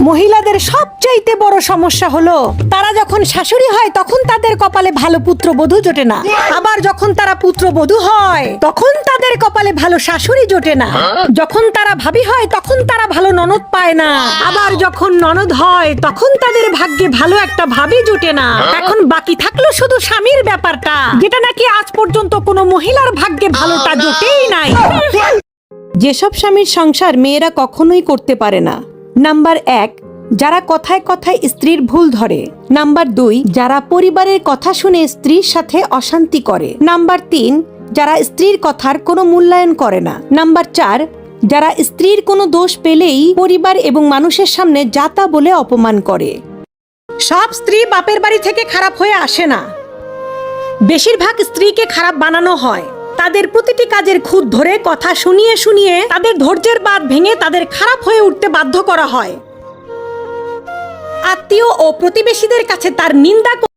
মহিলাদের সবচাইতে বড় সমস্যা হলো তারা যখন শাশুড়ি হয় তখন তাদের কপালে ভালো পুত্রবধূ জোটে না, আবার যখন তারা পুত্রবধূ হয় তখন তাদের কপালে ভালো শাশুড়ি জোটে না, যখন তারা ভাবি হয় তখন তারা ভালো ননদ পায় না, আবার যখন ননদ হয় তখন তাদের ভাগ্যে ভালো একটা ভাবি জোটে না। এখন বাকি থাকলো শুধু স্বামীর ব্যাপারটা, যেটা নাকি আজ পর্যন্ত কোনো মহিলার ভাগ্যে ভালোটা জোটেই নাই। যেসব স্বামীর সংসার মেয়েরা কখনোই করতে পারে না: নাম্বার 1, যারা কথায় কথায় স্ত্রীর ভুল ধরে। নাম্বার 2, যারা পরিবারের কথা শুনে স্ত্রীর সাথে অশান্তি করে। নাম্বার 3, যারা স্ত্রীর কথার কোনো মূল্যায়ন করে না। নাম্বার 4, যারা স্ত্রীর কোনো দোষ পেলেই পরিবার এবং মানুষের সামনে যাতা বলে অপমান করে। সব স্ত্রী বাপের বাড়ি থেকে খারাপ হয়ে আসে না, বেশিরভাগ স্ত্রীকে খারাপ বানানো হয়। তাদের প্রতিটি কাজের খুঁত ধরে কথা শুনিয়ে শুনিয়ে তাদের ধৈর্যের বাঁধ ভেঙে তাদের খারাপ হয়ে উঠতে বাধ্য করা হয়। আত্মীয় ও প্রতিবেশীদের কাছে তার নিন্দা